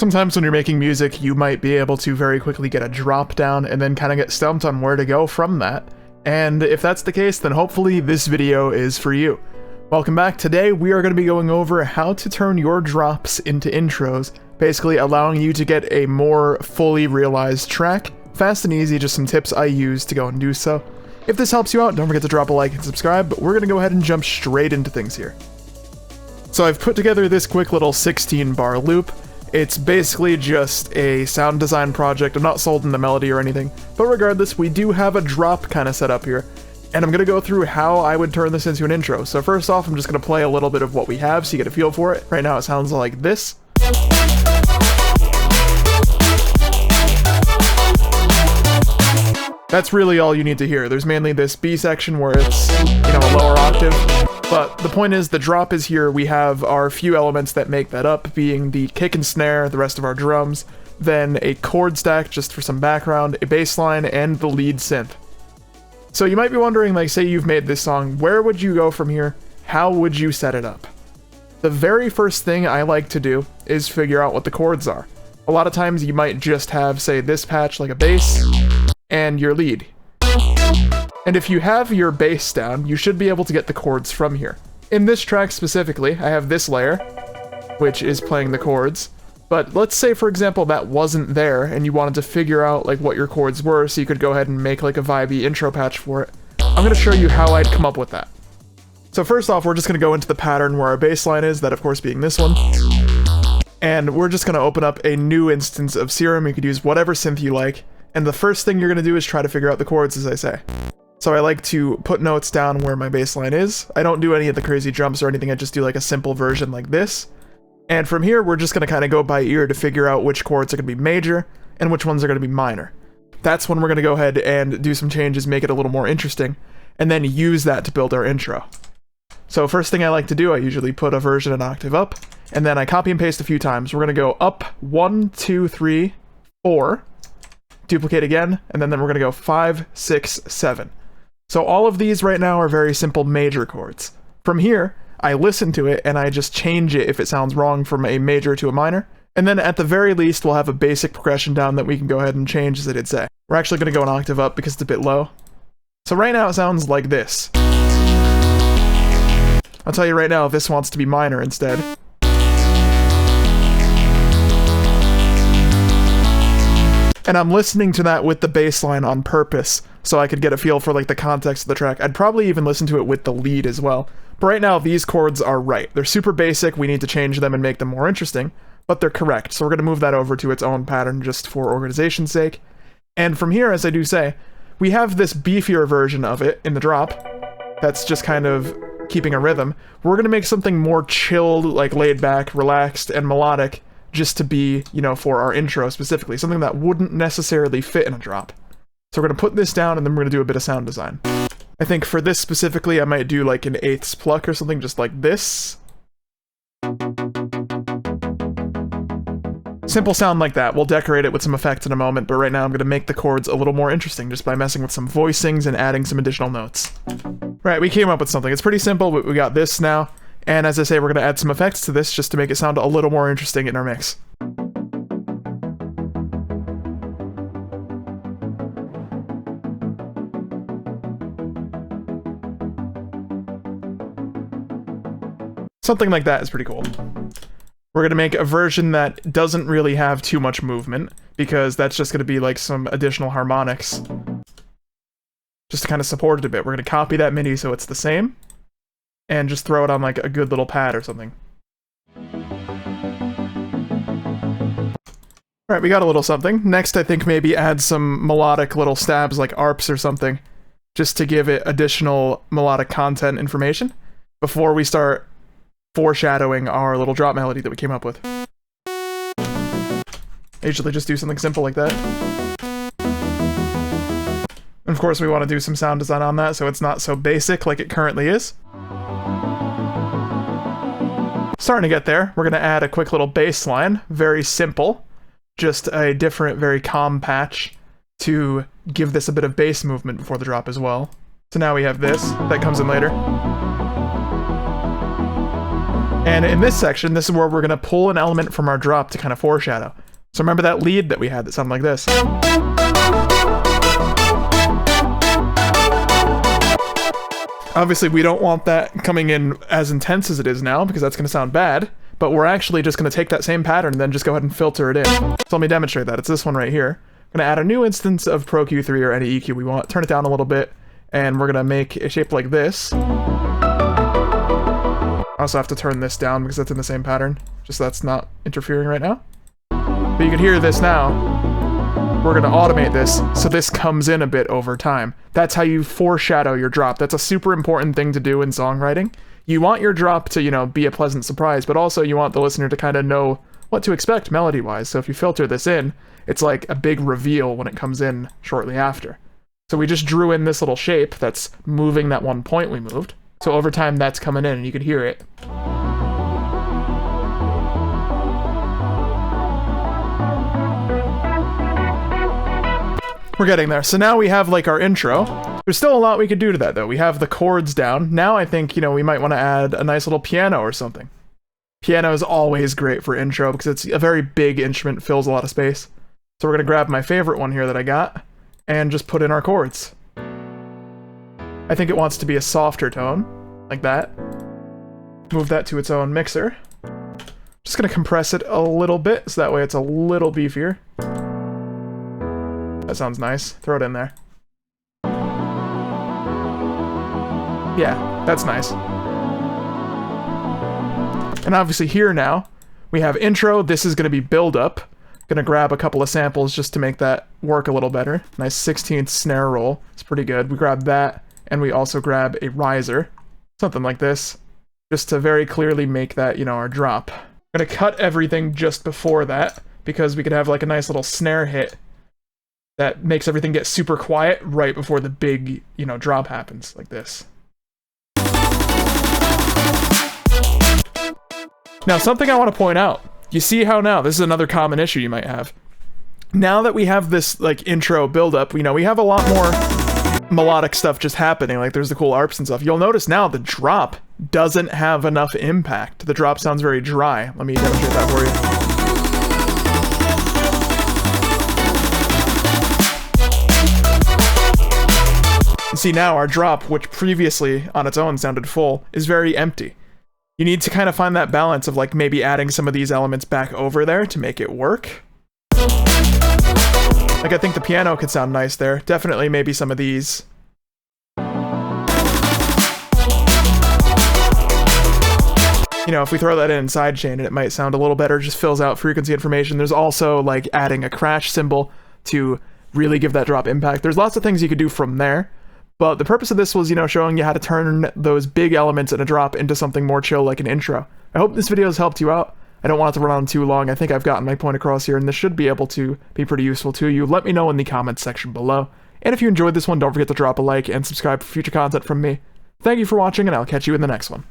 Sometimes when you're making music, you might be able to very quickly get a drop down and then kind of get stumped on where to go from that. And if that's the case, then hopefully this video is for you. Welcome back. Today we are going to be going over how to turn your drops into intros, basically allowing you to get a more fully realized track. Fast and easy, just some tips I use to go and do so. If this helps you out, don't forget to drop a like and subscribe, but we're going to go ahead and jump straight into things here. So I've put together this quick little 16-bar loop. It's basically just a sound design project. I'm not sold in the melody or anything, but regardless, we do have a drop kind of set up here, and I'm going to go through how I would turn this into an intro. So first off, I'm just going to play a little bit of what we have so you get a feel for it. Right now it sounds like this. That's really all you need to hear. There's mainly this B section where it's, a lower octave. But the point is, the drop is here. We have our few elements that make that up, being the kick and snare, the rest of our drums, then a chord stack just for some background, a bass line, and the lead synth. So you might be wondering, like, say you've made this song, where would you go from here? How would you set it up? The very first thing I like to do is figure out what the chords are. A lot of times you might just have, say, this patch like a bass, and your lead. And if you have your bass down, you should be able to get the chords from here. In this track specifically, I have this layer, which is playing the chords, but let's say, for example, that wasn't there, and you wanted to figure out like what your chords were, so you could go ahead and make like a vibey intro patch for it. I'm going to show you how I'd come up with that. So first off, we're just going to go into the pattern where our bass line is, that of course being this one. And we're just going to open up a new instance of Serum. You could use whatever synth you like. And the first thing you're going to do is try to figure out the chords, as I say. So I like to put notes down where my bass line is. I don't do any of the crazy jumps or anything, I just do like a simple version like this. And from here, we're just going to kind of go by ear to figure out which chords are going to be major and which ones are going to be minor. That's when we're going to go ahead and do some changes, make it a little more interesting, and then use that to build our intro. So first thing I like to do, I usually put a version an octave up, and then I copy and paste a few times. We're going to go up 1, 2, 3, 4. Duplicate again, and then we're going to go 5, 6, 7. So all of these right now are very simple major chords. From here, I listen to it and I just change it if it sounds wrong from a major to a minor. And then at the very least, we'll have a basic progression down that we can go ahead and change, as I did say. We're actually going to go an octave up because it's a bit low. So right now it sounds like this. I'll tell you right now if this wants to be minor instead. And I'm listening to that with the bass line on purpose, so I could get a feel for like the context of the track. I'd probably even listen to it with the lead as well. But right now, these chords are right. They're super basic, we need to change them and make them more interesting, but they're correct. So we're going to move that over to its own pattern just for organization's sake. And from here, as I do say, we have this beefier version of it in the drop. That's just kind of keeping a rhythm. We're going to make something more chilled, like laid back, relaxed, and melodic, just to be, for our intro specifically, something that wouldn't necessarily fit in a drop. So we're going to put this down and then we're going to do a bit of sound design. I think for this specifically, I might do like an eighths pluck or something just like this. Simple sound like that. We'll decorate it with some effects in a moment, but right now I'm going to make the chords a little more interesting just by messing with some voicings and adding some additional notes. Right, we came up with something. It's pretty simple, but we got this now. And as I say, we're going to add some effects to this just to make it sound a little more interesting in our mix. Something like that is pretty cool. We're going to make a version that doesn't really have too much movement, because that's just going to be like some additional harmonics. Just to kind of support it a bit. We're going to copy that MIDI so it's the same. And just throw it on like a good little pad or something. Alright, we got a little something. Next, I think maybe add some melodic little stabs like arps or something, just to give it additional melodic content information before we start foreshadowing our little drop melody that we came up with. I usually just do something simple like that. And of course, we want to do some sound design on that so it's not so basic like it currently is. Starting to get there. We're going to add a quick little bass line. Very simple. Just a different, very calm patch to give this a bit of bass movement before the drop as well. So now we have this. That comes in later. And in this section, this is where we're going to pull an element from our drop to kind of foreshadow. So remember that lead that we had that sounded like this. Obviously, we don't want that coming in as intense as it is now, because that's going to sound bad, but we're actually just going to take that same pattern and then just go ahead and filter it in. So let me demonstrate that. It's this one right here. I'm going to add a new instance of Pro Q3 or any EQ we want, turn it down a little bit, and we're going to make a shape like this. I also have to turn this down because that's in the same pattern, just so that's not interfering right now. But you can hear this now. We're going to automate this so this comes in a bit over time. That's how you foreshadow your drop. That's a super important thing to do in songwriting. You want your drop to, you know, be a pleasant surprise, but also you want the listener to kind of know what to expect melody-wise. So if you filter this in, it's like a big reveal when it comes in shortly after. So we just drew in this little shape that's moving that one point we moved. So over time that's coming in and you can hear it. We're getting there. So now we have like our intro. There's still a lot we could do to that though. We have the chords down. Now I think, you know, we might want to add a nice little piano or something. Piano is always great for intro because it's a very big instrument, fills a lot of space. So we're going to grab my favorite one here that I got and just put in our chords. I think it wants to be a softer tone, like that. Move that to its own mixer. Just going to compress it a little bit so that way it's a little beefier. That sounds nice. Throw it in there. Yeah, that's nice. And obviously here now, we have intro. This is going to be build up. Gonna grab a couple of samples just to make that work a little better. Nice 16th snare roll. It's pretty good. We grab that, and we also grab a riser. Something like this. Just to very clearly make that, you know, our drop. I'm gonna cut everything just before that, because we could have like a nice little snare hit that makes everything get super quiet right before the big, you know, drop happens, like this. Now, something I want to point out. You see how now, this is another common issue you might have. Now that we have this, like, intro build-up, you know, we have a lot more melodic stuff just happening, like there's the cool arps and stuff. You'll notice now the drop doesn't have enough impact. The drop sounds very dry. Let me demonstrate that for you. You see now our drop, which previously on its own sounded full, is very empty. You need to kind of find that balance of like maybe adding some of these elements back over there to make it work. Like I think the piano could sound nice there. Definitely maybe some of these. You know, if we throw that in sidechain, it might sound a little better, just fills out frequency information. There's also like adding a crash cymbal to really give that drop impact. There's lots of things you could do from there. But the purpose of this was, you know, showing you how to turn those big elements in a drop into something more chill like an intro. I hope this video has helped you out. I don't want it to run on too long. I think I've gotten my point across here, and this should be able to be pretty useful to you. Let me know in the comments section below. And if you enjoyed this one, don't forget to drop a like and subscribe for future content from me. Thank you for watching, and I'll catch you in the next one.